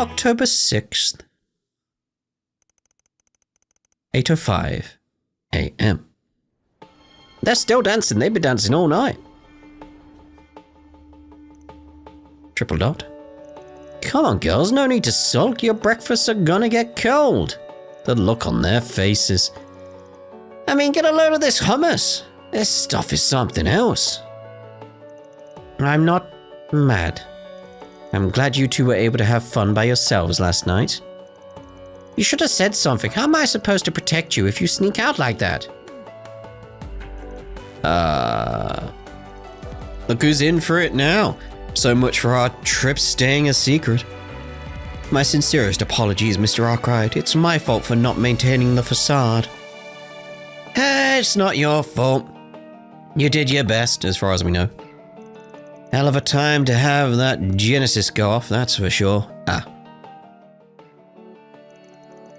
October 6th, 8:05 a.m. They're still dancing. They've been dancing all night. Triple dot. Come on, girls. No need to sulk. Your breakfasts are gonna get cold. The look on their faces. I mean, get a load of this hummus. This stuff is something else. I'm not mad. I'm glad you two were able to have fun by yourselves last night. You should have said something. How am I supposed to protect you if you sneak out like that? Look who's in for it now. So much for our trip staying a secret. My sincerest apologies, Mr. Arkwright. It's my fault for not maintaining the facade. It's not your fault. You did your best, as far as we know. Hell of a time to have that Genesis go off, that's for sure.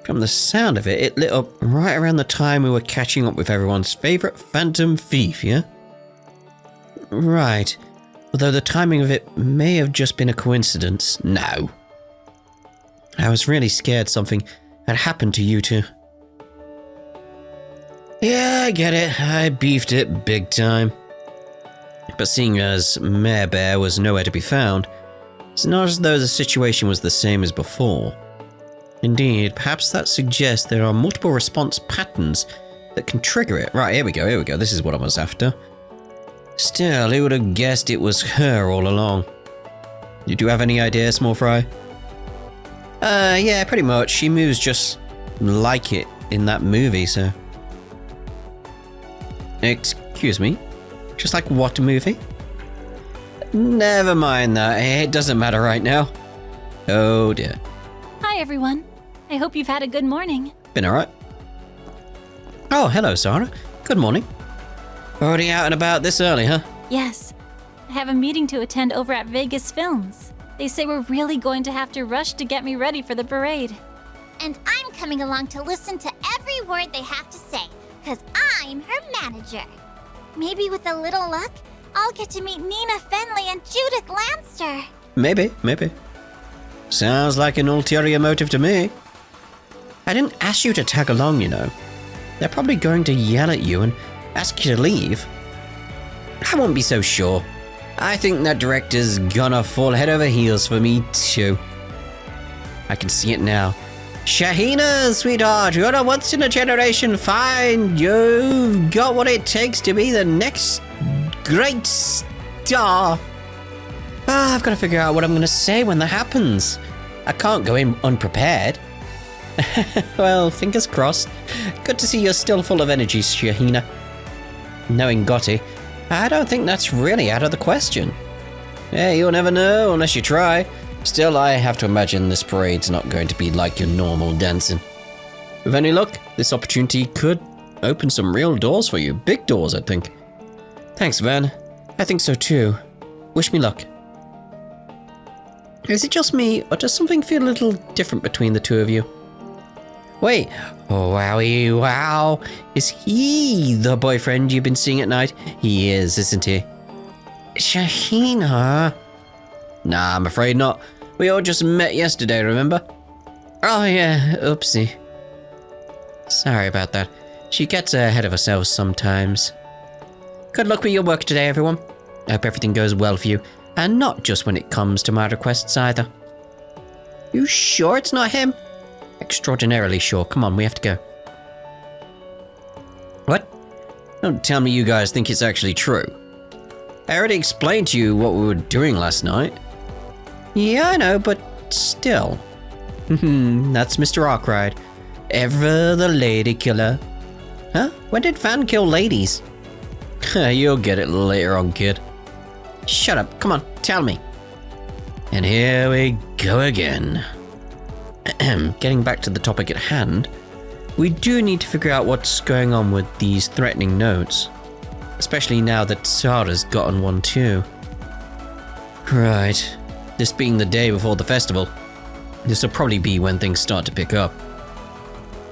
From the sound of it, it lit up right around the time we were catching up with everyone's favourite phantom thief, yeah? Right. Although the timing of it may have just been a coincidence. No. I was really scared something had happened to you two. Yeah, I get it. I beefed it big time. But seeing as Mare Bear was nowhere to be found, it's not as though the situation was the same as before. Indeed, perhaps that suggests there are multiple response patterns that can trigger it. Right, here we go. This is what I was after. Still, who would have guessed it was her all along? Did you have any idea, Small Fry? Yeah, pretty much. She moves just like it in that movie, so... Excuse me? Just like what movie? Never mind that. It doesn't matter right now. Oh dear. Hi everyone. I hope you've had a good morning. Been alright. Oh, hello, Sarah. Good morning. Already out and about this early, huh? Yes. I have a meeting to attend over at Vegas Films. They say we're really going to have to rush to get me ready for the parade. And I'm coming along to listen to every word they have to say, because I'm her manager. Maybe with a little luck, I'll get to meet Nina Fenley and Judith Lanster. Maybe. Sounds like an ulterior motive to me. I didn't ask you to tag along, you know. They're probably going to yell at you and ask you to leave. I won't be so sure. I think that director's gonna fall head over heels for me too. I can see it now. Shahina, sweetheart, you're a once-in-a-generation find. You've got what it takes to be the next great star. I've got to figure out what I'm going to say when that happens. I can't go in unprepared. Well, fingers crossed. Good to see you're still full of energy, Shahina. Knowing Gotti, I don't think that's really out of the question. Hey, you'll never know unless you try. Still, I have to imagine this parade's not going to be like your normal dancing. With any luck, this opportunity could open some real doors for you. Big doors, I think. Thanks, Van. I think so too. Wish me luck. Is it just me, or does something feel a little different between the two of you? Wait, oh wowie wow. Is he the boyfriend you've been seeing at night? He is, isn't he? Shahina? Nah, I'm afraid not. We all just met yesterday, remember? Oh yeah, oopsie. Sorry about that. She gets ahead of herself sometimes. Good luck with your work today, everyone. I hope everything goes well for you, and not just when it comes to my requests either. You sure it's not him? Extraordinarily sure. Come on, we have to go. What? Don't tell me you guys think it's actually true. I already explained to you what we were doing last night. Yeah, I know, but still. That's Mr. Arkwright. Ever the lady killer. Huh? When did Van kill ladies? You'll get it later on, kid. Shut up. Come on, tell me. And here we go again. Getting back to the topic at hand, we do need to figure out what's going on with these threatening notes. Especially now that Sarah's gotten one too. Right. This being the day before the festival, this will probably be when things start to pick up.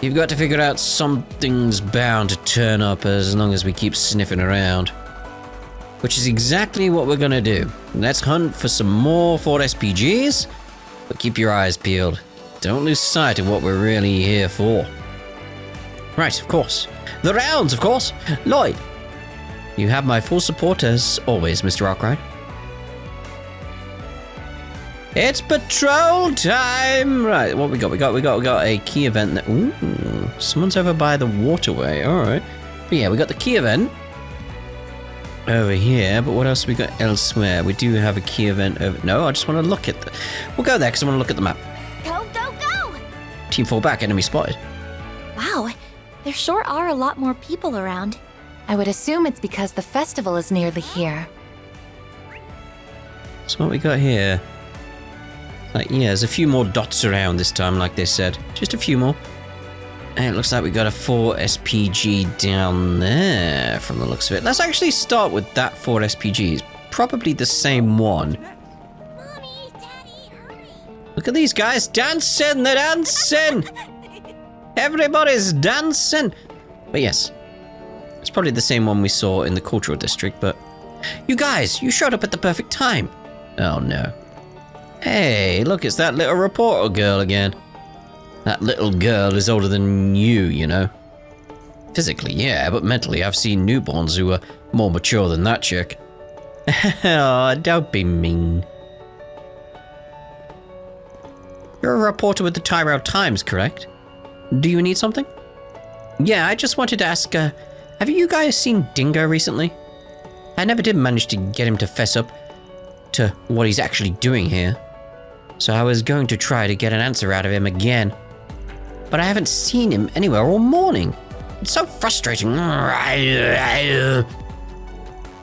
You've got to figure out something's bound to turn up as long as we keep sniffing around. Which is exactly what we're gonna do. Let's hunt for some more Ford SPGs, But keep your eyes peeled. Don't lose sight of what we're really here for. Right, of course. The rounds, of course. Lloyd, you have my full support as always, Mr. Arkwright. It's patrol time! Right, what we got? We got a key event that... Ooh, someone's over by the waterway. Alright. But yeah, we got the key event over here, but what else have we got elsewhere? We do have a key event over... No, I just want to look at the... We'll go there because I want to look at the map. Go, go, go! Team fall back, enemy spotted. Wow, there sure are a lot more people around. I would assume it's because the festival is nearly here. So what we got here? Like, yeah, there's a few more dots around this time, like they said. Just a few more. And it looks like we got a 4 SPG down there from the looks of it. Let's actually start with that 4 SPGs. Probably the same one. Mommy, Daddy, hurry! Look at these guys dancing! They're dancing! Everybody's dancing! But yes, it's probably the same one we saw in the cultural district, but... You guys, you showed up at the perfect time. Oh no. Hey, look, it's that little reporter girl again. That little girl is older than you know. Physically, yeah, but mentally I've seen newborns who are more mature than that chick. Oh, don't be mean. You're a reporter with the Tyrell Times, correct? Do you need something? Yeah, I just wanted to ask, have you guys seen Dingo recently? I never did manage to get him to fess up to what he's actually doing here. So I was going to try to get an answer out of him again. But I haven't seen him anywhere all morning. It's so frustrating. That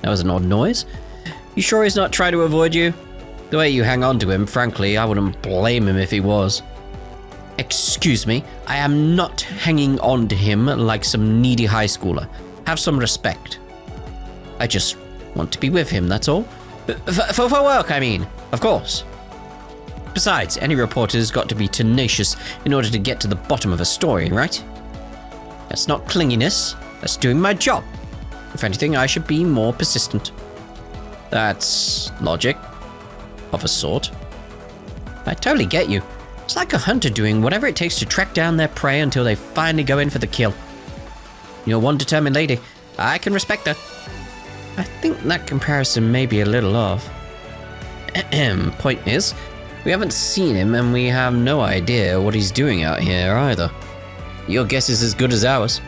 was an odd noise. You sure he's not trying to avoid you? The way you hang on to him, frankly, I wouldn't blame him if he was. Excuse me, I am not hanging on to him like some needy high schooler. Have some respect. I just want to be with him, that's all. For work, I mean, of course. Besides, any reporter's got to be tenacious in order to get to the bottom of a story, right? That's not clinginess, that's doing my job. If anything, I should be more persistent. That's logic, of a sort. I totally get you. It's like a hunter doing whatever it takes to track down their prey until they finally go in for the kill. You're one determined lady. I can respect that. I think that comparison may be a little off. Point is, we haven't seen him and we have no idea what he's doing out here either. Your guess is as good as ours.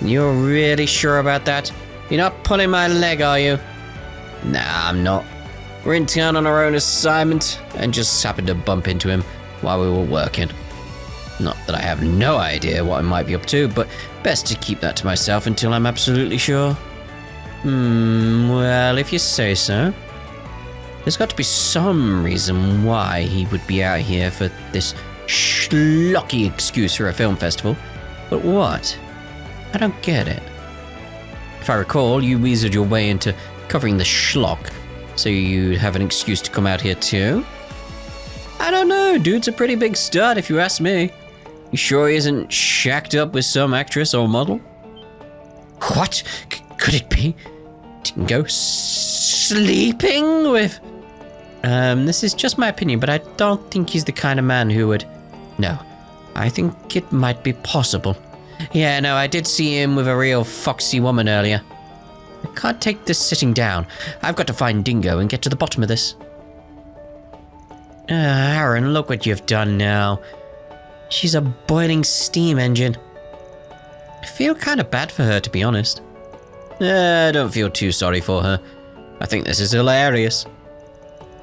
You're really sure about that? You're not pulling my leg, are you? Nah, I'm not. We're in town on our own assignment and just happened to bump into him while we were working. Not that I have no idea what I might be up to, but best to keep that to myself until I'm absolutely sure. Well, if you say so. There's got to be some reason why he would be out here for this schlocky excuse for a film festival. But what? I don't get it. If I recall, you weaseled your way into covering the schlock, so you'd have an excuse to come out here too? I don't know, dude's a pretty big stud if you ask me. You sure he isn't shacked up with some actress or model? What? Could it be? Dingo sleeping with... this is just my opinion, but I don't think he's the kind of man who would... No, I think it might be possible. Yeah, no, I did see him with a real foxy woman earlier. I can't take this sitting down. I've got to find Dingo and get to the bottom of this. Aaron, look what you've done now. She's a boiling steam engine. I feel kind of bad for her, to be honest. I don't feel too sorry for her. I think this is hilarious.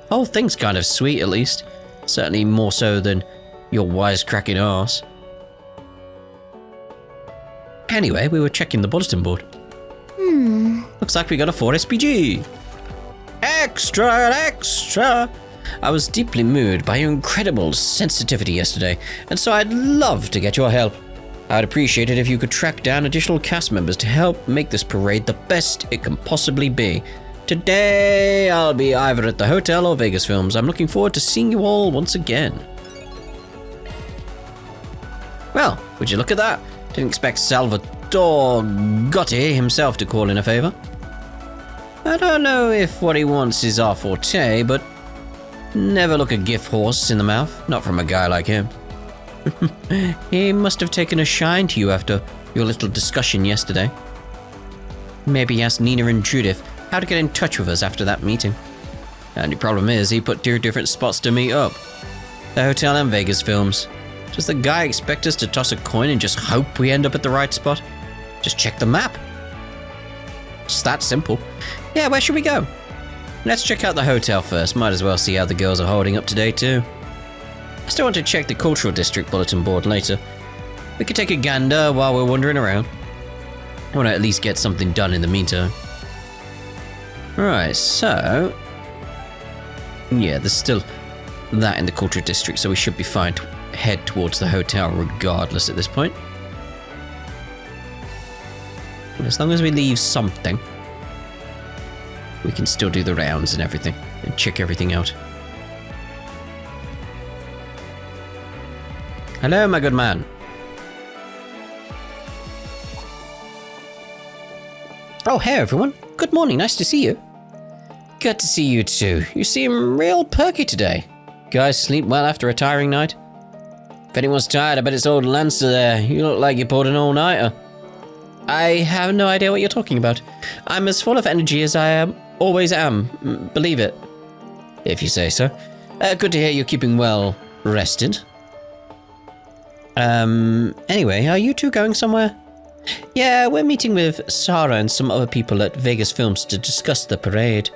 Whole thing's kind of sweet, at least. Certainly more so than your wisecracking arse. Anyway, we were checking the bulletin board. Looks like we got a 4 SPG. Extra, extra! I was deeply moved by your incredible sensitivity yesterday, and so I'd love to get your help. I'd appreciate it if you could track down additional cast members to help make this parade the best it can possibly be. Today, I'll be either at the hotel or Vegas Films. I'm looking forward to seeing you all once again. Well, would you look at that? Didn't expect Salvatore Gotti himself to call in a favor. I don't know if what he wants is our forte, but Never look a gift horse in the mouth, not from a guy like him. He must have taken a shine to you after your little discussion yesterday. Maybe ask Nina and Judith how to get in touch with us after that meeting. And the problem is, he put 2 different spots to meet up. The hotel and Vegas films. Does the guy expect us to toss a coin and just hope we end up at the right spot? Just check the map. It's that simple. Yeah, where should we go? Let's check out the hotel first. Might as well see how the girls are holding up today too. I still want to check the cultural district bulletin board later. We could take a gander while we're wandering around. I want to at least get something done in the meantime. Right, so... yeah, there's still that in the cultural district, so we should be fine to head towards the hotel regardless at this point. As long as we leave something, we can still do the rounds and everything, and check everything out. Hello, my good man. Oh, hey everyone. Good morning, nice to see you. Good to see you too. You seem real perky today. Guys sleep well after a tiring night? If anyone's tired, I bet it's old Lancer there. You look like you pulled an all-nighter. I have no idea what you're talking about. I'm as full of energy as I always am. Believe it. If you say so. Good to hear you're keeping well rested. Anyway, are you two going somewhere? Yeah, we're meeting with Sarah and some other people at Vegas Films to discuss the parade.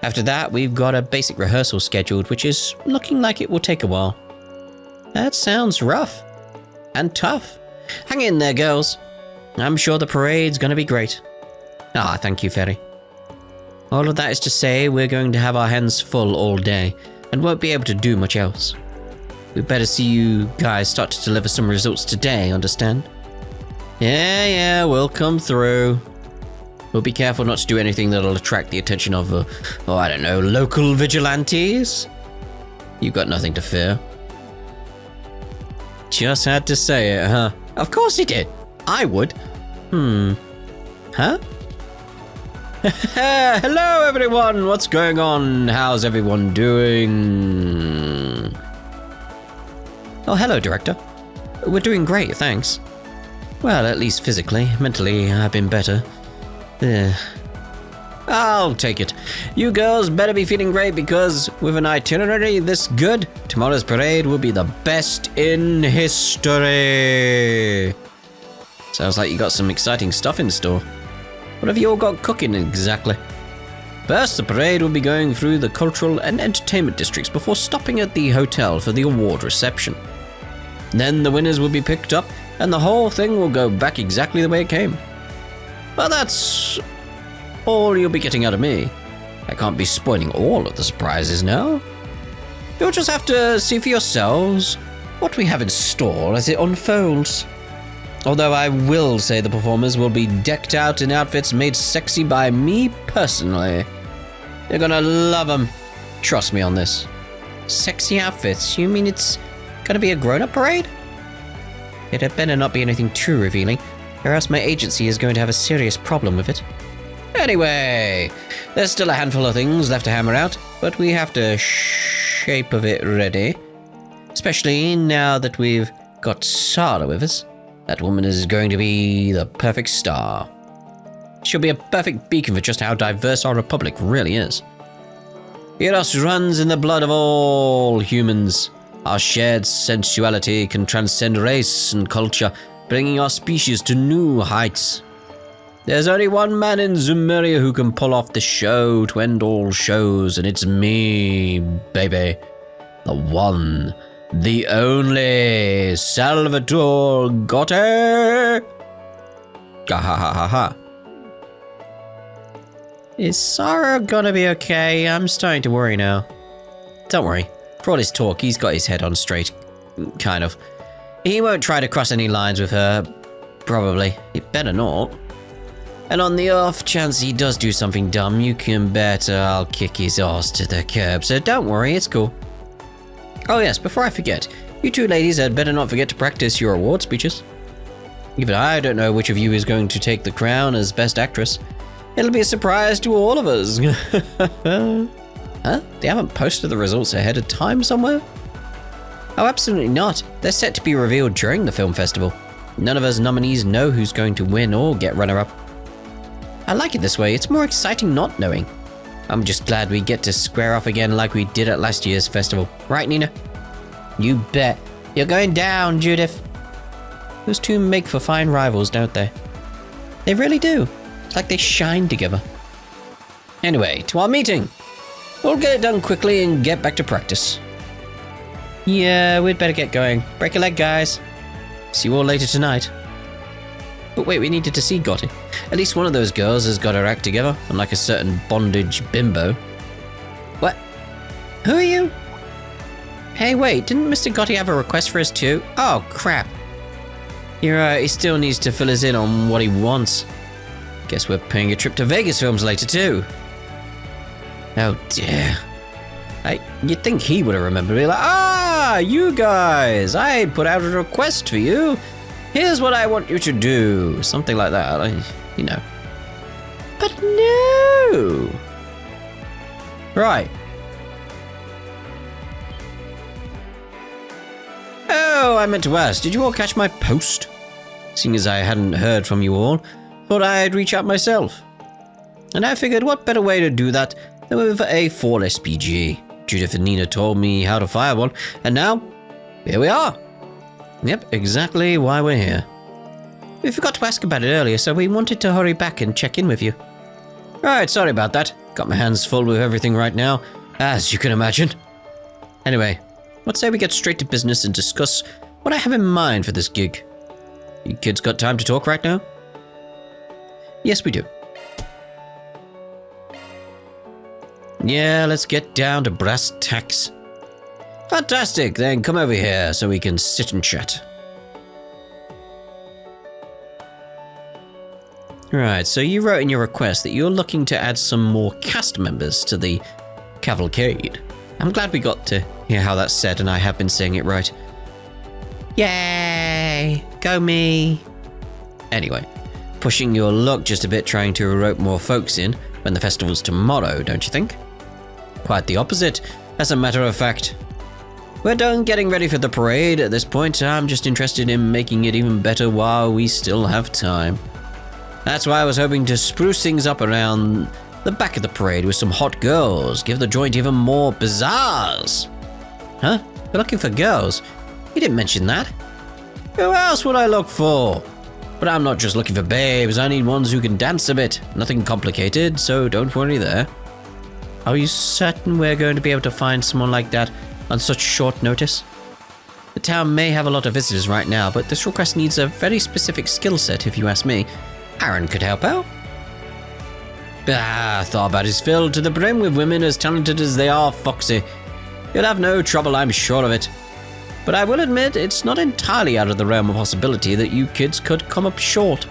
After that, we've got a basic rehearsal scheduled, which is looking like it will take a while. That sounds rough. And tough. Hang in there, girls. I'm sure the parade's gonna be great. Ah, thank you, Ferry. All of that is to say, we're going to have our hands full all day, and won't be able to do much else. We'd better see you guys start to deliver some results today, understand? Yeah, we'll come through. We'll be careful not to do anything that'll attract the attention of, I don't know, local vigilantes? You've got nothing to fear. Just had to say it, huh? Of course he did. I would. Huh? Hello, everyone. What's going on? How's everyone doing? Oh, hello, Director. We're doing great, thanks. Well, at least physically. Mentally, I've been better. I'll take it. You girls better be feeling great because with an itinerary this good, tomorrow's parade will be the best in history. Sounds like you got some exciting stuff in store. What have you all got cooking exactly? First, the parade will be going through the cultural and entertainment districts before stopping at the hotel for the award reception. Then the winners will be picked up and the whole thing will go back exactly the way it came. Well, that's all you'll be getting out of me. I can't be spoiling all of the surprises now. You'll just have to see for yourselves what we have in store as it unfolds. Although I will say the performers will be decked out in outfits made sexy by me personally. You're gonna love them. Trust me on this. Sexy outfits? You mean it's gonna be a grown-up parade? It had better not be anything too revealing, or else my agency is going to have a serious problem with it. Anyway, there's still a handful of things left to hammer out, but we have the shape of it ready. Especially now that we've got Sarah with us. That woman is going to be the perfect star. She'll be a perfect beacon for just how diverse our republic really is. Eros runs in the blood of all humans. Our shared sensuality can transcend race and culture, bringing our species to new heights. There's only one man in Zumeria who can pull off the show to end all shows, and it's me, baby. The one, the only Salvatore Gotti. Gahahaha. Is Sarah gonna be okay? I'm starting to worry now. Don't worry. For all his talk, he's got his head on straight. Kind of. He won't try to cross any lines with her. Probably. It better not. And on the off chance he does do something dumb, you can bet I'll kick his ass to the curb. So don't worry, it's cool. Oh yes, before I forget, you two ladies had better not forget to practice your award speeches. Even I don't know which of you is going to take the crown as Best Actress. It'll be a surprise to all of us. Huh? They haven't posted the results ahead of time somewhere? Oh, absolutely not. They're set to be revealed during the film festival. None of us nominees know who's going to win or get runner-up. I like it this way. It's more exciting not knowing. I'm just glad we get to square off again like we did at last year's festival. Right, Nina? You bet. You're going down, Judith. Those two make for fine rivals, don't they? They really do. It's like they shine together. Anyway, to our meeting. We'll get it done quickly and get back to practice. Yeah, we'd better get going. Break a leg, guys. See you all later tonight. But wait, we needed to see Gotti. At least one of those girls has got her act together, unlike a certain bondage bimbo. What? Who are you? Hey, wait, didn't Mr. Gotti have a request for us too? Oh, crap. You're right, he still needs to fill us in on what he wants. Guess we're paying a trip to Vegas Films later too. Oh dear. You'd think he would have remembered. Be like, you guys, I put out a request for you. Here's what I want you to do. Something like that, you know. But no. Right. Oh, I meant to ask, did you all catch my post? Seeing as I hadn't heard from you all, thought I'd reach out myself. And I figured what better way to do that than with a full SPG. Judith and Nina told me how to fire one, and now, here we are. Yep, exactly why we're here. We forgot to ask about it earlier, so we wanted to hurry back and check in with you. Right, sorry about that. Got my hands full with everything right now, as you can imagine. Anyway, let's say we get straight to business and discuss what I have in mind for this gig. You kids got time to talk right now? Yes, we do. Yeah, let's get down to brass tacks. Fantastic, then come over here so we can sit and chat. Right, so you wrote in your request that you're looking to add some more cast members to the cavalcade. I'm glad we got to hear how that's said, and I have been saying it right. Yay! Go me! Anyway, pushing your luck just a bit trying to rope more folks in when the festival's tomorrow, don't you think? Quite the opposite, as a matter of fact. We're done getting ready for the parade at this point. I'm just interested in making it even better while we still have time. That's why I was hoping to spruce things up around the back of the parade with some hot girls, give the joint even more pizzazz. Huh? You're looking for girls? You didn't mention that. Who else would I look for? But I'm not just looking for babes, I need ones who can dance a bit. Nothing complicated, so don't worry there. Are you certain we're going to be able to find someone like that on such short notice? The town may have a lot of visitors right now, but this request needs a very specific skill set if you ask me. Aaron could help out. Thought is filled to the brim with women as talented as they are foxy. You'll have no trouble, I'm sure of it. But I will admit, it's not entirely out of the realm of possibility that you kids could come up short.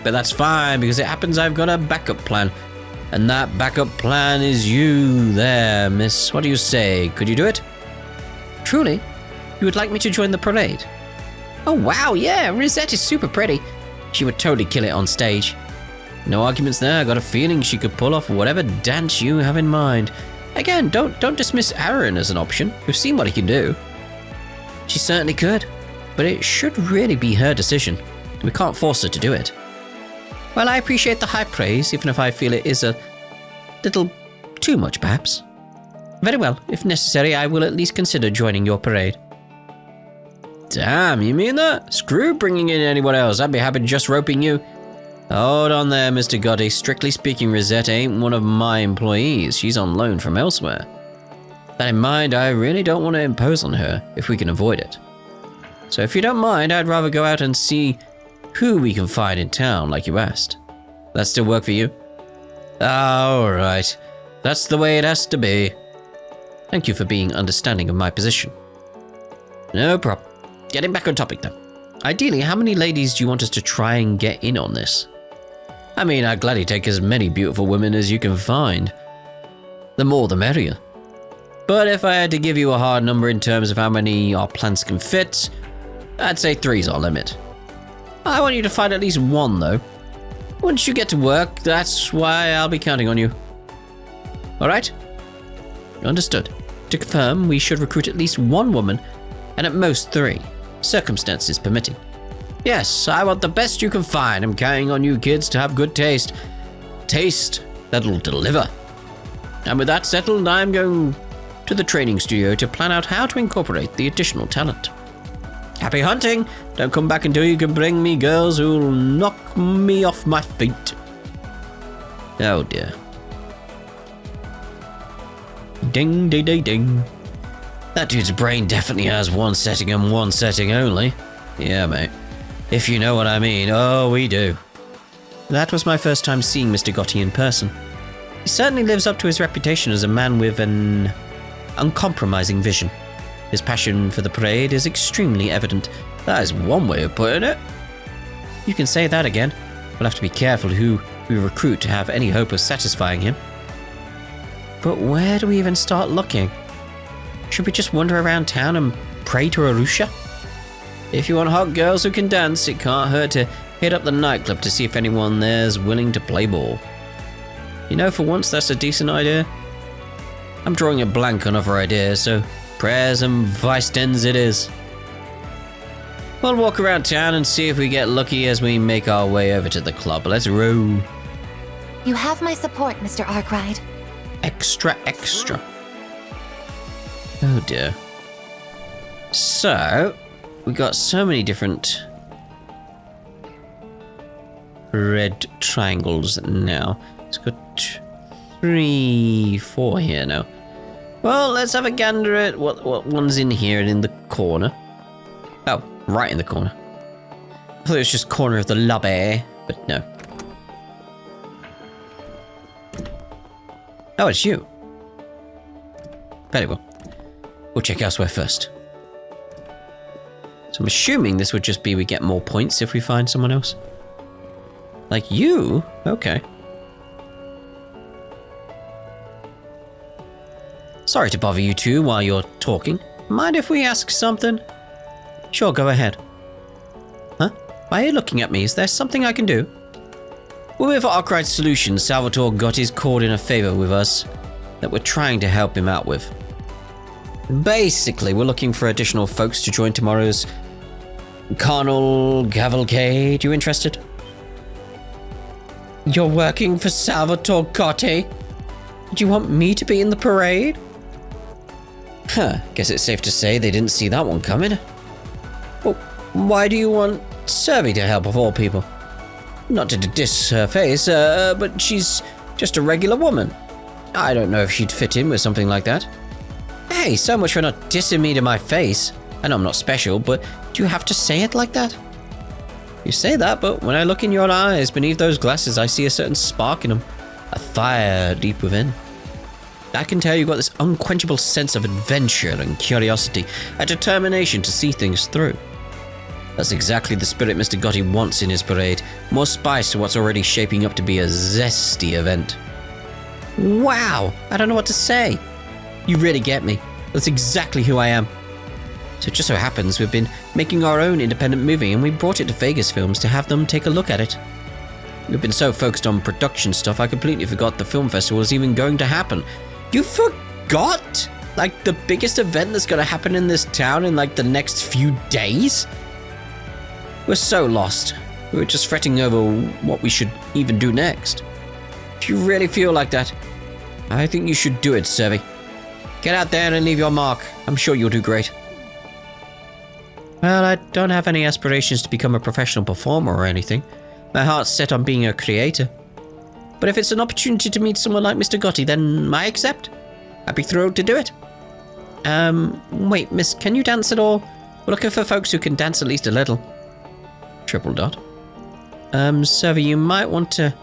But that's fine, because it happens I've got a backup plan. And that backup plan is you there, miss. What do you say? Could you do it? Truly? You would like me to join the parade? Oh wow, yeah, Rosette is super pretty. She would totally kill it on stage. No arguments there, I got a feeling she could pull off whatever dance you have in mind. Again, don't dismiss Aaron as an option. We've seen what he can do. She certainly could, but it should really be her decision. We can't force her to do it. Well, I appreciate the high praise, even if I feel it is a little too much, perhaps. Very well, if necessary, I will at least consider joining your parade. Damn, you mean that? Screw bringing in anyone else, I'd be happy just roping you. Hold on there, Mr. Gotti. Strictly speaking, Rosette ain't one of my employees. She's on loan from elsewhere. That in mind, I really don't want to impose on her, if we can avoid it. So if you don't mind, I'd rather go out and see who we can find in town, like you asked. That still work for you? Alright. That's the way it has to be. Thank you for being understanding of my position. No problem. Getting back on topic, though. Ideally, how many ladies do you want us to try and get in on this? I mean, I'd gladly take as many beautiful women as you can find. The more the merrier. But if I had to give you a hard number in terms of how many our plans can fit, I'd say 3's our limit. I want you to find at least one, though. Once you get to work, that's why I'll be counting on you. Alright? Understood. To confirm, we should recruit at least one woman, and at most 3, circumstances permitting. Yes, I want the best you can find. I'm counting on you kids to have good taste. Taste that'll deliver. And with that settled, I'm going to the training studio to plan out how to incorporate the additional talent. Happy hunting! Don't come back until you can bring me girls who'll knock me off my feet. Oh dear. Ding, ding, ding, ding. That dude's brain definitely has one setting and one setting only. Yeah, mate. If you know what I mean. Oh, we do. That was my first time seeing Mr. Gotti in person. He certainly lives up to his reputation as a man with an uncompromising vision. His passion for the parade is extremely evident. That is one way of putting it. You can say that again. We'll have to be careful who we recruit to have any hope of satisfying him. But where do we even start looking? Should we just wander around town and pray to Arusha? If you want hot girls who can dance, it can't hurt to hit up the nightclub to see if anyone there's willing to play ball. You know, for once that's a decent idea. I'm drawing a blank on other ideas, so prayers and vice dens it is. We'll walk around town and see if we get lucky as we make our way over to the club. Let's roll. You have my support, Mr. Arkwright. Extra, extra. Oh dear. So, we got so many different red triangles now. It's got 3, 4 here now. Well, let's have a gander at what one's in here and in the corner. Oh, right in the corner. I thought it was just corner of the lobby, but no. Oh, it's you. Very well. We'll check elsewhere first. So I'm assuming this would just be we get more points if we find someone else. Like you? Okay. Sorry to bother you two while you're talking. Mind if we ask something? Sure, go ahead. Huh? Why are you looking at me? Is there something I can do? With Arkwright Solutions, Salvatore Gotti's called in a favor with us that we're trying to help him out with. Basically, we're looking for additional folks to join tomorrow's carnal cavalcade. You interested? You're working for Salvatore Gotti? Do you want me to be in the parade? Huh, guess it's safe to say they didn't see that one coming. Well, why do you want Survey to help of all people? Not to diss her face, but she's just a regular woman. I don't know if she'd fit in with something like that. Hey, so much for not dissing me to my face. I know I'm not special, but do you have to say it like that? You say that, but when I look in your eyes beneath those glasses, I see a certain spark in them. A fire deep within. I can tell you've got this unquenchable sense of adventure and curiosity, a determination to see things through. That's exactly the spirit Mr. Gotti wants in his parade. More spice to what's already shaping up to be a zesty event. Wow, I don't know what to say. You really get me. That's exactly who I am. So it just so happens we've been making our own independent movie and we brought it to Vegas Films to have them take a look at it. We've been so focused on production stuff I completely forgot the film festival was even going to happen. You forgot? Like the biggest event that's going to happen in this town in like the next few days? We're so lost. We were just fretting over what we should even do next. If you really feel like that, I think you should do it, Survey. Get out there and leave your mark. I'm sure you'll do great. Well, I don't have any aspirations to become a professional performer or anything. My heart's set on being a creator. But if it's an opportunity to meet someone like Mr. Gotti, then I accept. I'd be thrilled to do it. Wait, miss, can you dance at all? We're looking for folks who can dance at least a little. Triple dot. Survey, you might want to...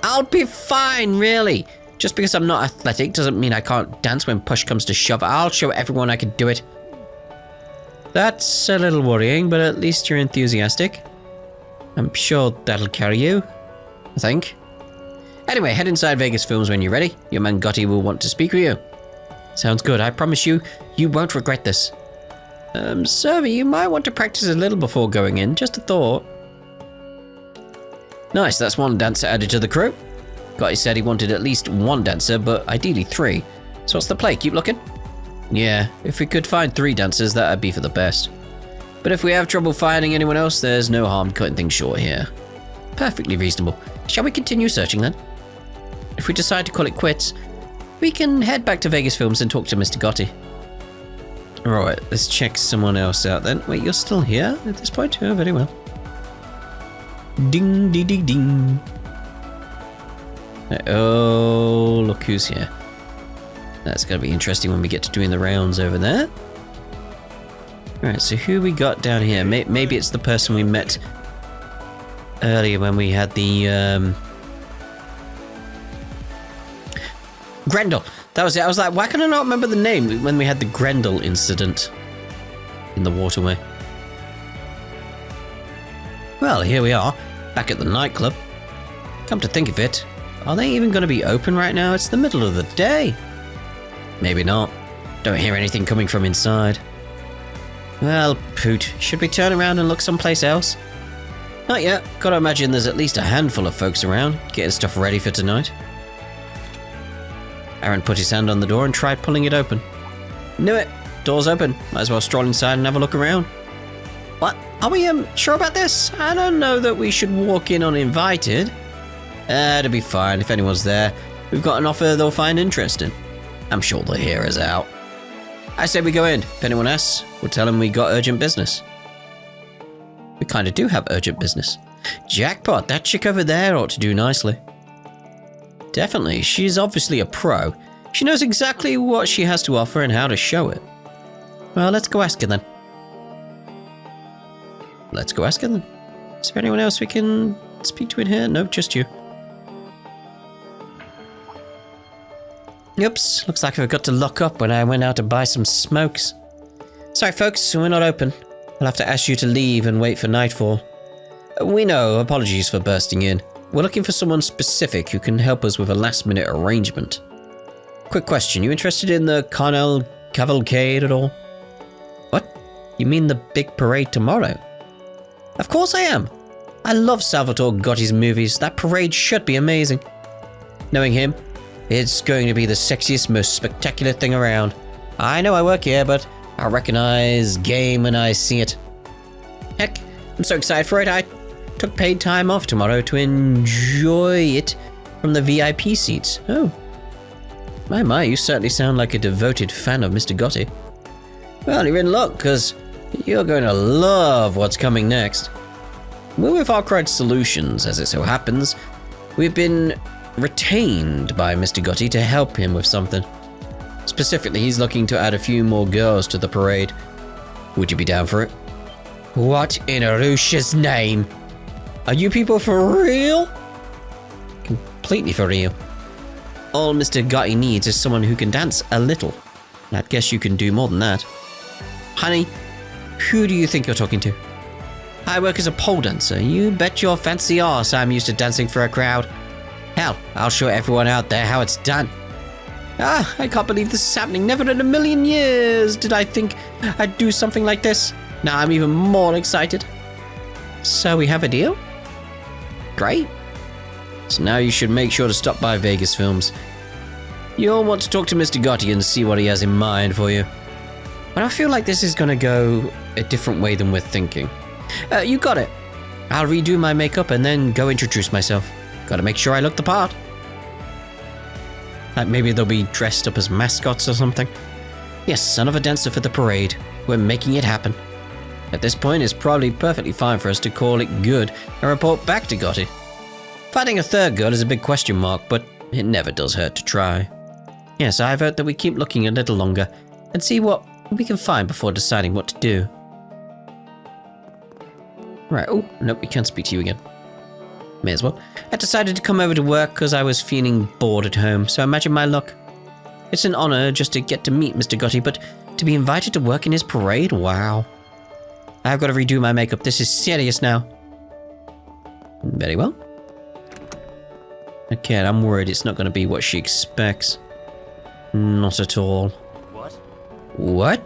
I'll be fine, really. Just because I'm not athletic doesn't mean I can't dance when push comes to shove. I'll show everyone I can do it. That's a little worrying, but at least you're enthusiastic. I'm sure that'll carry you, I think. Anyway, head inside Vegas Films when you're ready. Your man Gotti will want to speak with you. Sounds good. I promise you, you won't regret this. Survey, you might want to practice a little before going in. Just a thought. Nice, that's one dancer added to the crew. Gotti said he wanted at least one dancer, but ideally 3. So what's the play? Keep looking? Yeah, if we could find 3 dancers, that'd be for the best. But if we have trouble finding anyone else, there's no harm cutting things short here. Perfectly reasonable. Shall we continue searching then? If we decide to call it quits, we can head back to Vegas Films and talk to Mr. Gotti. Alright, let's check someone else out then. Wait, you're still here at this point? Oh, very well. Ding, ding, ding, ding. Oh, look who's here. That's going to be interesting when we get to doing the rounds over there. Alright, so who we got down here? Maybe it's the person we met earlier when we had the... Grendel. That was it. I was like, why can I not remember the name when we had the Grendel incident in the waterway? Well, here we are, back at the nightclub. Come to think of it, are they even going to be open right now? It's the middle of the day. Maybe not. Don't hear anything coming from inside. Well, poot. Should we turn around and look someplace else? Not yet. Gotta imagine there's at least a handful of folks around, getting stuff ready for tonight. Aaron put his hand on the door and tried pulling it open. Knew it. Door's open. Might as well stroll inside and have a look around. What? Are we sure about this? I don't know that we should walk in uninvited. It'll be fine if anyone's there. We've got an offer they'll find interesting. I'm sure they'll hear us out. I say we go in. If anyone asks, we'll tell them we got urgent business. We kind of do have urgent business. Jackpot, that chick over there ought to do nicely. Definitely, she's obviously a pro. She knows exactly what she has to offer and how to show it. Well, let's go ask her then. Let's go ask her then. Is there anyone else we can speak to in here? No, just you. Oops, looks like I forgot to lock up when I went out to buy some smokes. Sorry folks, we're not open. I'll have to ask you to leave and wait for nightfall. We know, apologies for bursting in. We're looking for someone specific who can help us with a last-minute arrangement. Quick question, you interested in the Carnel Cavalcade at all? What? You mean the big parade tomorrow? Of course I am. I love Salvatore Gotti's movies. That parade should be amazing. Knowing him, it's going to be the sexiest, most spectacular thing around. I know I work here, but I'll recognize game when I see it. Heck, I'm so excited for it. I took paid time off tomorrow to enjoy it from the VIP seats. Oh. My, you certainly sound like a devoted fan of Mr. Gotti. Well, you're in luck, because you're going to love what's coming next. We're with Arkwright Solutions, as it so happens. We've been retained by Mr. Gotti to help him with something. Specifically, he's looking to add a few more girls to the parade. Would you be down for it? What in Arusha's name? Are you people for real? Completely for real. All Mr. Gotti needs is someone who can dance a little. I'd guess you can do more than that. Honey, who do you think you're talking to? I work as a pole dancer. You bet your fancy arse I'm used to dancing for a crowd. Hell, I'll show everyone out there how it's done. Ah, I can't believe this is happening. Never in a million years did I think I'd do something like this. Now I'm even more excited. So we have a deal? Great. So now you should make sure to stop by Vegas Films. You'll want to talk to Mr. Gotti and see what he has in mind for you. But I feel like this is going to go a different way than we're thinking. You got it. I'll redo my makeup and then go introduce myself. Gotta make sure I look the part. Like maybe they'll be dressed up as mascots or something. Yes, son of a dancer for the parade. We're making it happen. At this point, it's probably perfectly fine for us to call it good and report back to Gotti. Finding a third girl is a big question mark, but it never does hurt to try. Yes, I vote that we keep looking a little longer and see what we can find before deciding what to do. Right, oh, nope, we can't speak to you again. May as well. I decided to come over to work because I was feeling bored at home, so imagine my luck. It's an honor just to get to meet Mr. Gotti, but to be invited to work in his parade? Wow. I've got to redo my makeup. This is serious now. Very well. Okay, I'm worried it's not going to be what she expects. Not at all. What? What?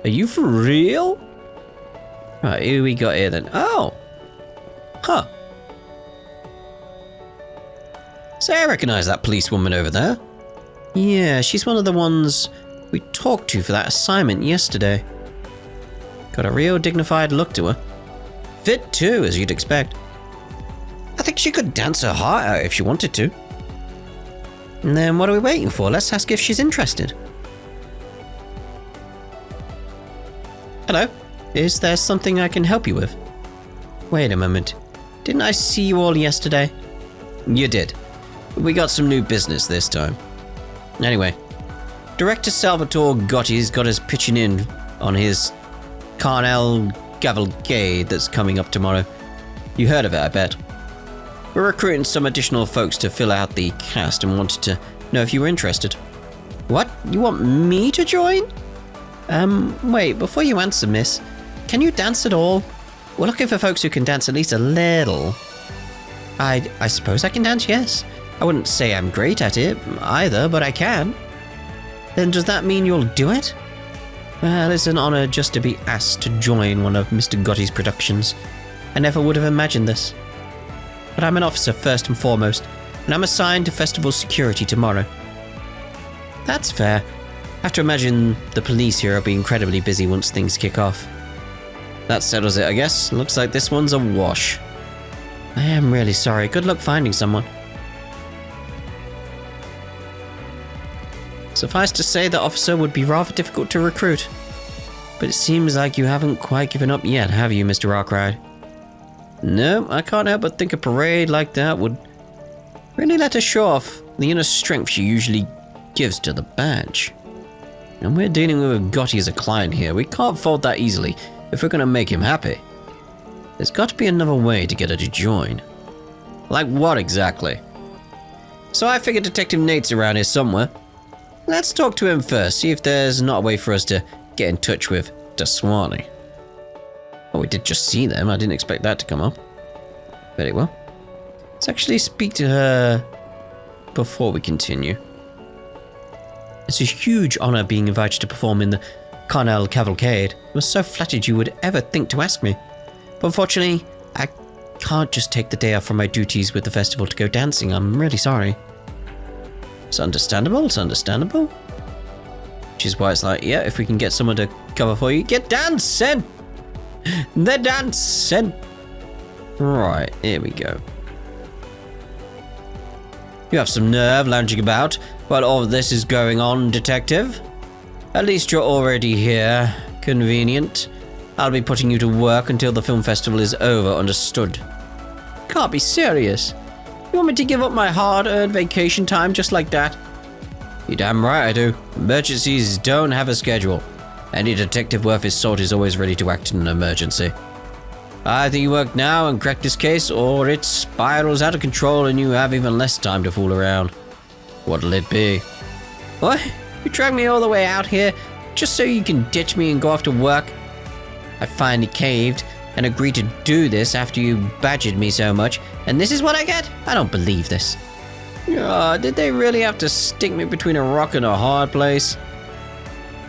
Are you for real? Right, who we got here then? Oh! Huh. Say, I recognize that policewoman over there. Yeah, she's one of the ones we talked to for that assignment yesterday. Got a real dignified look to her. Fit too, as you'd expect. I think she could dance her heart out if she wanted to. And then what are we waiting for? Let's ask if she's interested. Hello, is there something I can help you with? Wait a moment. Didn't I see you all yesterday? You did. We got some new business this time. Anyway, Director Salvatore Gotti's got us pitching in on his Carnell Cavalcade that's coming up tomorrow. You heard of it, I bet. We're recruiting some additional folks to fill out the cast and wanted to know if you were interested. What? You want me to join? Wait, before you answer, miss, can you dance at all? We're looking for folks who can dance at least a little. I suppose I can dance, yes. I wouldn't say I'm great at it either, but I can. Then does that mean you'll do it? Well, it's an honor just to be asked to join one of Mr. Gotti's productions. I never would have imagined this. But I'm an officer first and foremost, and I'm assigned to festival security tomorrow. That's fair. I have to imagine the police here will be incredibly busy once things kick off. That settles it, I guess. Looks like this one's a wash. I am really sorry. Good luck finding someone. Suffice to say, the officer would be rather difficult to recruit. But it seems like you haven't quite given up yet, have you, Mr. Arkwright? No, I can't help but think a parade like that would really let her show off the inner strength she usually gives to the badge. And we're dealing with Gotti as a client here. We can't fold that easily if we're going to make him happy. There's got to be another way to get her to join. Like what exactly? So I figured Detective Nate's around here somewhere. Let's talk to him first, see if there's not a way for us to get in touch with Daswani. Oh, we did just see them. I didn't expect that to come up. Very well. Let's actually speak to her before we continue. It's a huge honor being invited to perform in the Carnell Cavalcade. I was so flattered you would ever think to ask me. But unfortunately, I can't just take the day off from my duties with the festival to go dancing. I'm really sorry. It's understandable, it's understandable. Which is why it's like, yeah, if we can get someone to cover for you, get dancing! They're dancing! Right, here we go. You have some nerve lounging about while all of this is going on, Detective. At least you're already here. Convenient. I'll be putting you to work until the film festival is over, understood? Can't be serious. You want me to give up my hard-earned vacation time just like that? You're damn right I do. Emergencies don't have a schedule. Any detective worth his salt is always ready to act in an emergency. Either you work now and crack this case, or it spirals out of control and you have even less time to fool around. What'll it be? What? You dragged me all the way out here just so you can ditch me and go off to work? I finally caved and agreed to do this after you badgered me so much, and this is what I get? I don't believe this. Oh, did they really have to stick me between a rock and a hard place?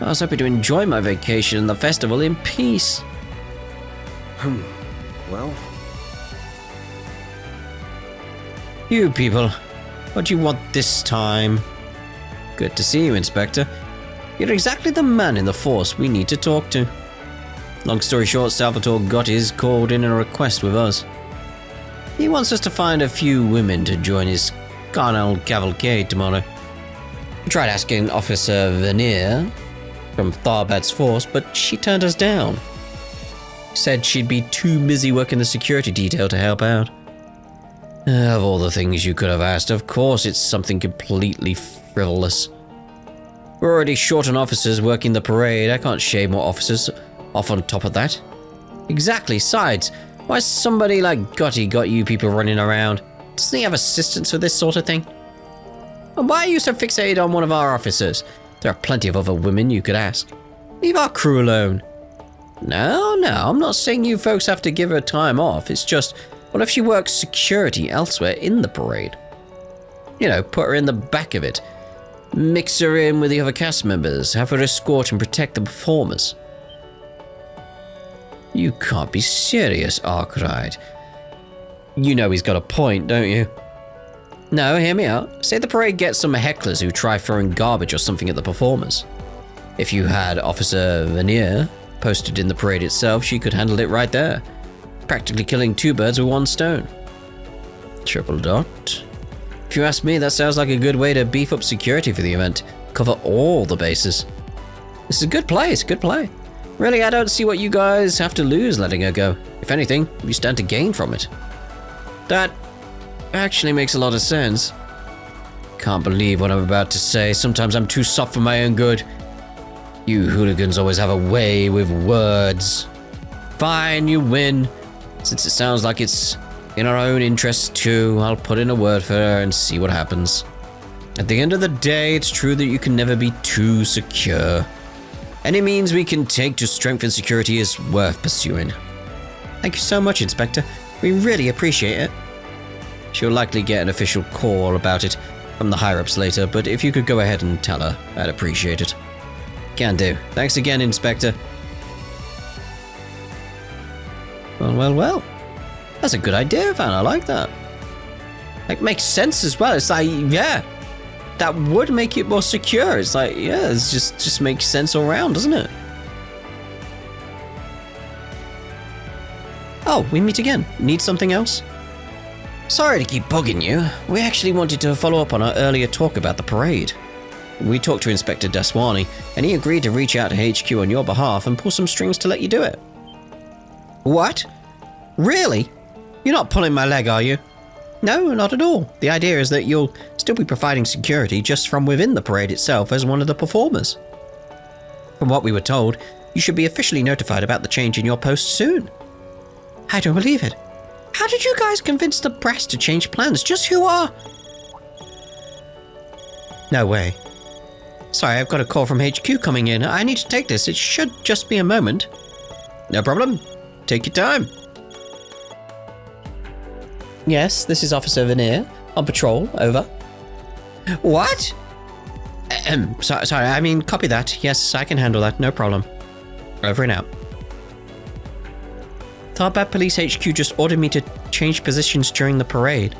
I was hoping to enjoy my vacation and the festival in peace. Well... You people, what do you want this time? Good to see you, Inspector. You're exactly the man in the force we need to talk to. Long story short, Salvatore Gotti's called in a request with us. He wants us to find a few women to join his Carnell Cavalcade tomorrow. We tried asking Officer Vernier from Tharbad's force, but she turned us down. Said she'd be too busy working the security detail to help out. Of all the things you could have asked, of course it's something completely frivolous. We're already short on officers working the parade. I can't shave more officers off on top of that. Exactly. Sides, why somebody like Gotti got you people running around? Doesn't he have assistants for this sort of thing? And why are you so fixated on one of our officers? There are plenty of other women you could ask. Leave our crew alone. No, I'm not saying you folks have to give her time off. It's just, what if she works security elsewhere in the parade? You know, put her in the back of it. Mix her in with the other cast members. Have her escort and protect the performers. You can't be serious, Arkwright. You know he's got a point, don't you? No, hear me out. Say the parade gets some hecklers who try throwing garbage or something at the performers. If you had Officer Vernier posted in the parade itself, she could handle it right there. Practically killing 2 birds with 1 stone. Triple dot. If you ask me, that sounds like a good way to beef up security for the event. Cover all the bases. This is a good play, it's a good play. Really, I don't see what you guys have to lose letting her go. If anything, you stand to gain from it. That actually makes a lot of sense. Can't believe what I'm about to say. Sometimes I'm too soft for my own good. You hooligans always have a way with words. Fine, you win. Since it sounds like it's in our own interest too, I'll put in a word for her and see what happens. At the end of the day, it's true that you can never be too secure. Any means we can take to strengthen security is worth pursuing. Thank you so much, Inspector. We really appreciate it. She'll likely get an official call about it from the higher-ups later, but if you could go ahead and tell her, I'd appreciate it. Can do. Thanks again, Inspector. Well. That's a good idea, Van. I like that. Like, makes sense as well. It's like, yeah, that would make it more secure. It's like, yeah, it just makes sense all around, doesn't it? Oh, we meet again. Need something else? Sorry to keep bugging you. We actually wanted to follow up on our earlier talk about the parade. We talked to Inspector Daswani, and he agreed to reach out to HQ on your behalf and pull some strings to let you do it. What? Really? You're not pulling my leg, are you? No, not at all. The idea is that you'll still be providing security just from within the parade itself as one of the performers. From what we were told, you should be officially notified about the change in your post soon. I don't believe it. How did you guys convince the brass to change plans? Just who are... No way. Sorry, I've got a call from HQ coming in. I need to take this. It should just be a moment. No problem. Take your time. Yes, this is Officer Vernier. On patrol. Over. What? Sorry, I mean, copy that. Yes, I can handle that. No problem. Over and out. Tharbad Police HQ just ordered me to change positions during the parade.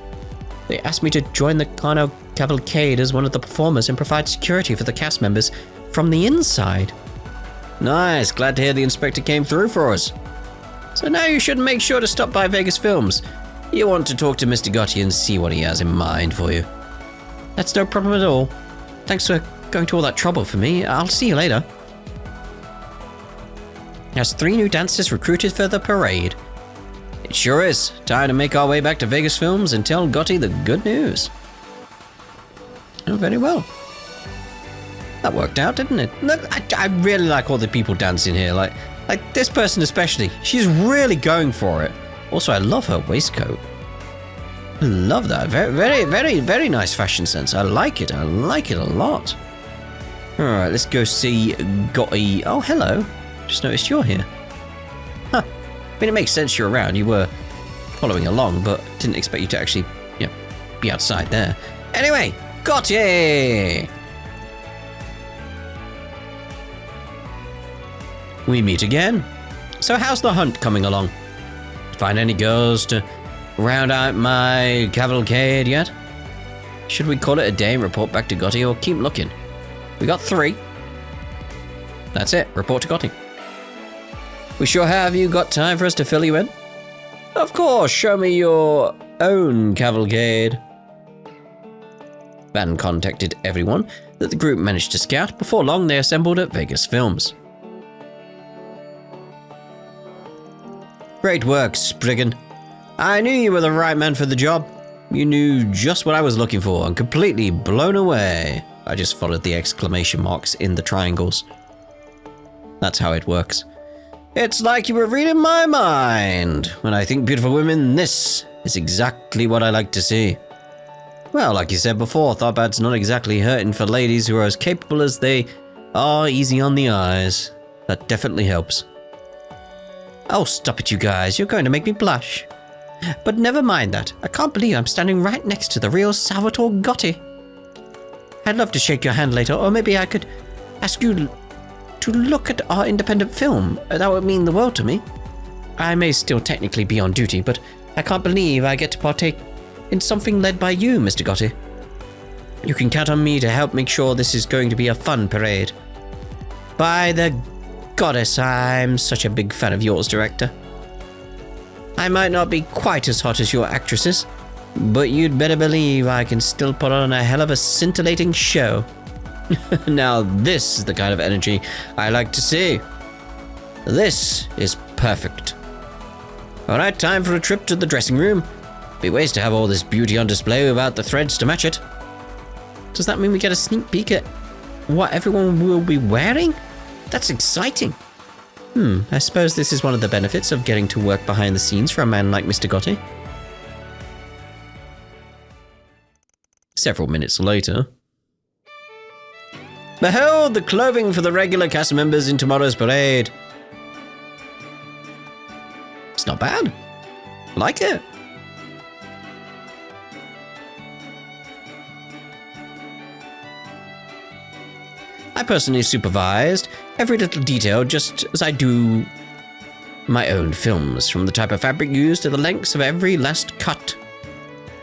They asked me to join the Kano Cavalcade as one of the performers and provide security for the cast members from the inside. Nice, glad to hear the inspector came through for us. So now you should make sure to stop by Vegas Films. You want to talk to Mr. Gotti and see what he has in mind for you. That's no problem at all. Thanks for going to all that trouble for me. I'll see you later. Has 3 new dancers recruited for the parade. It sure is. Time to make our way back to Vegas Films and tell Gotti the good news. Oh, very well. That worked out, didn't it? Look, I really like all the people dancing here. Like this person especially. She's really going for it. Also, I love her waistcoat. I love that. Very nice fashion sense. I like it. I like it a lot. Alright, let's go see Gotti. Oh, hello. Just noticed you're here. Huh. I mean, it makes sense you're around. You were following along, but didn't expect you to actually, be outside there. Anyway, Gotti! We meet again. So how's the hunt coming along? Find any girls to round out my cavalcade yet? Should we call it a day and report back to Gotti, or keep looking? We got 3. That's it. Report to Gotti. We sure have. You got time for us to fill you in? Of course. Show me your own cavalcade. Van contacted everyone that the group managed to scout. Before long, they assembled at Vegas Films. Great work, Spriggan. I knew you were the right man for the job. You knew just what I was looking for and completely blown away. I just followed the exclamation marks in the triangles. That's how it works. It's like you were reading my mind. When I think beautiful women, this is exactly what I like to see. Well, like you said before, Tharbad's not exactly hurting for ladies who are as capable as they are easy on the eyes. That definitely helps. Oh, stop it, you guys. You're going to make me blush. But never mind that. I can't believe I'm standing right next to the real Salvatore Gotti. I'd love to shake your hand later, or maybe I could ask you to look at our independent film. That would mean the world to me. I may still technically be on duty, but I can't believe I get to partake in something led by you, Mr. Gotti. You can count on me to help make sure this is going to be a fun parade. By the goddess, I'm such a big fan of yours, director. I might not be quite as hot as your actresses, but you'd better believe I can still put on a hell of a scintillating show. Now this is the kind of energy I like to see. This is perfect. Alright, time for a trip to the dressing room. Be ways to have all this beauty on display without the threads to match it. Does that mean we get a sneak peek at what everyone will be wearing? That's exciting. I suppose this is one of the benefits of getting to work behind the scenes for a man like Mr. Gotti. Several minutes later. Behold the clothing for the regular cast members in tomorrow's parade. It's not bad. I like it. I personally supervised every little detail just as I do my own films, from the type of fabric used to the lengths of every last cut.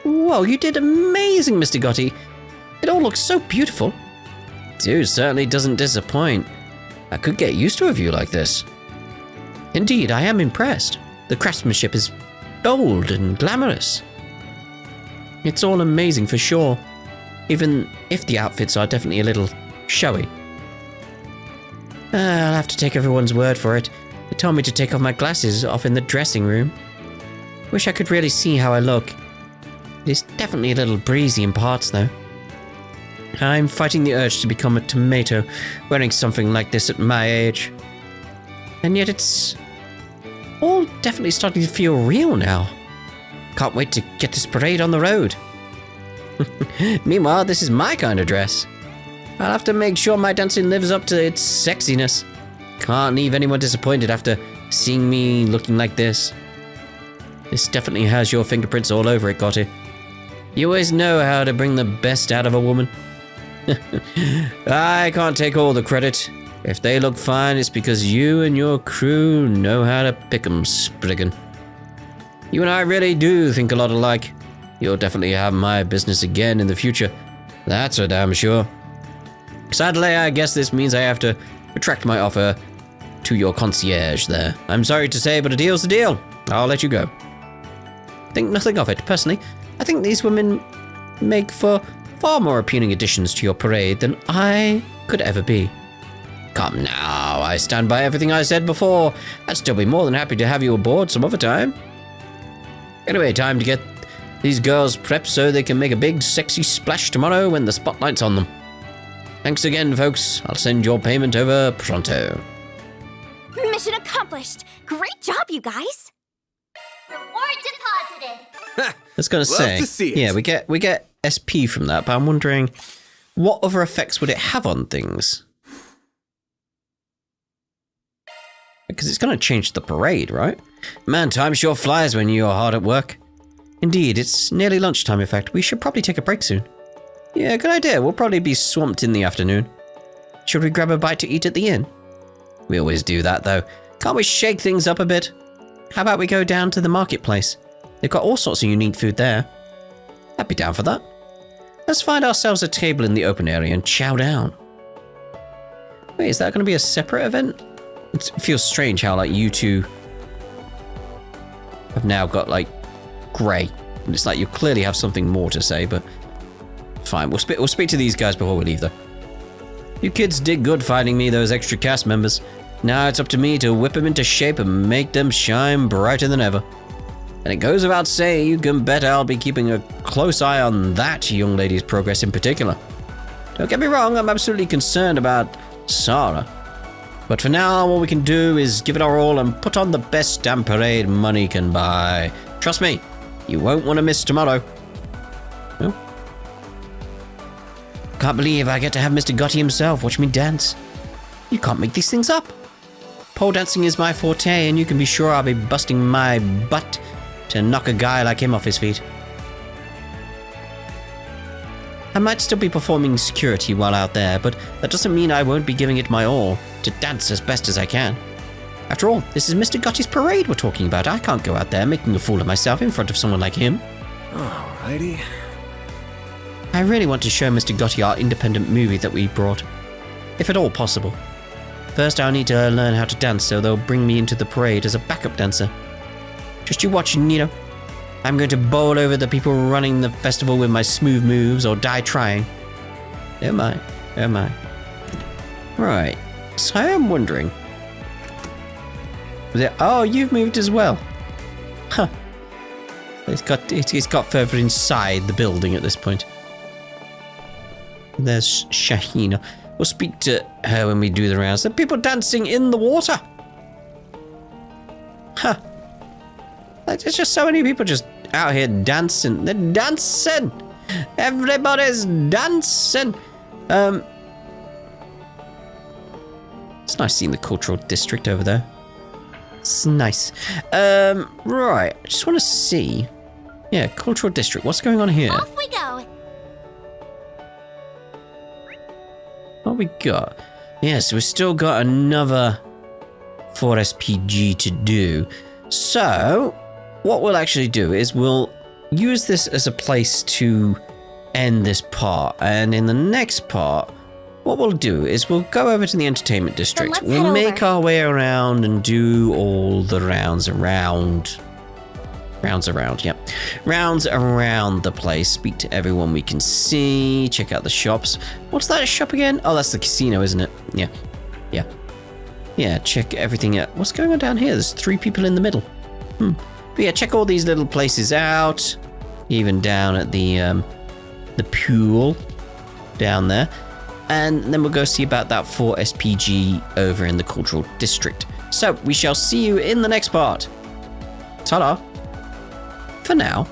Whoa, you did amazing, Mr. Gotti. It all looks so beautiful. Dude, certainly doesn't disappoint. I could get used to a view like this. Indeed, I am impressed. The craftsmanship is bold and glamorous. It's all amazing for sure, even if the outfits are definitely a little showy. I'll have to take everyone's word for it. They told me to take off my glasses off in the dressing room. Wish I could really see how I look. It is definitely a little breezy in parts though. I'm fighting the urge to become a tomato wearing something like this at my age. And yet it's all definitely starting to feel real now. Can't wait to get this parade on the road. Meanwhile, this is my kind of dress. I'll have to make sure my dancing lives up to its sexiness. Can't leave anyone disappointed after seeing me looking like this. This definitely has your fingerprints all over it, Gotti. You always know how to bring the best out of a woman. I can't take all the credit. If they look fine, it's because you and your crew know how to pick 'em, Spriggan. You and I really do think a lot alike. You'll definitely have my business again in the future. That's for damn sure. Sadly, I guess this means I have to retract my offer to your concierge there. I'm sorry to say, but a deal's a deal. I'll let you go. Think nothing of it. Personally, I think these women make for far more appealing additions to your parade than I could ever be. Come now, I stand by everything I said before. I'd still be more than happy to have you aboard some other time. Anyway, time to get these girls prepped so they can make a big sexy splash tomorrow when the spotlight's on them. Thanks again, folks. I'll send your payment over pronto. Mission accomplished. Great job, you guys. Reward deposited. I was gonna say, to see it. Yeah, we get SP from that, but I'm wondering what other effects would it have on things? Because it's gonna change the parade, right? Man, time sure flies when you're hard at work. Indeed, it's nearly lunchtime. In fact, we should probably take a break soon. Yeah, good idea. We'll probably be swamped in the afternoon. Should we grab a bite to eat at the inn? We always do that, though. Can't we shake things up a bit? How about we go down to the marketplace? They've got all sorts of unique food there. I'd be down for that. Let's find ourselves a table in the open area and chow down. Wait, is that going to be a separate event? It feels strange how, like, you two have now got, like, grey. And it's like you clearly have something more to say, but fine. We'll speak to these guys before we leave, though. You kids did good finding me those extra cast members. Now it's up to me to whip them into shape and make them shine brighter than ever. And it goes without saying, you can bet I'll be keeping a close eye on that young lady's progress in particular. Don't get me wrong, I'm absolutely concerned about Sarah. But for now, all we can do is give it our all and put on the best damn parade money can buy. Trust me, you won't want to miss tomorrow. No? Can't believe I get to have Mr. Gotti himself watch me dance. You can't make these things up. Pole dancing is my forte, and you can be sure I'll be busting my butt to knock a guy like him off his feet. I might still be performing security while out there, but that doesn't mean I won't be giving it my all to dance as best as I can. After all, this is Mr. Gotti's parade we're talking about. I can't go out there making a fool of myself in front of someone like him. Alrighty. I really want to show Mr. Gotti our independent movie that we brought, if at all possible. First, I'll need to learn how to dance, so they'll bring me into the parade as a backup dancer. Just you watch, Nino. I'm going to bowl over the people running the festival with my smooth moves or die trying. Oh my, oh my. Right, so I am wondering. Oh, you've moved as well. Huh. It's got further inside the building at this point. There's Shahina. We'll speak to her when we do the rounds. There are people dancing in the water. Huh. There's just so many people just out here dancing. They're dancing. Everybody's dancing. It's nice seeing the cultural district over there. It's nice. Right. I just want to see. Yeah, cultural district. What's going on here? Off we go. What we got? Yes, we've still got another 4 SPG to do. So, what we'll actually do is we'll use this as a place to end this part. And in the next part, what we'll do is we'll go over to the entertainment district. let's We'll head make over. our way around and do all the rounds around. Rounds around, yep. Rounds around the place. Speak to everyone we can see. Check out the shops. What's that shop again? Oh, that's the casino, isn't it? Yeah. Yeah. Yeah, check everything out. What's going on down here? There's 3 people in the middle. But yeah, check all these little places out. Even down at the pool. Down there. And then we'll go see about that 4 SPG over in the cultural district. So, we shall see you in the next part. Ta-da. For now.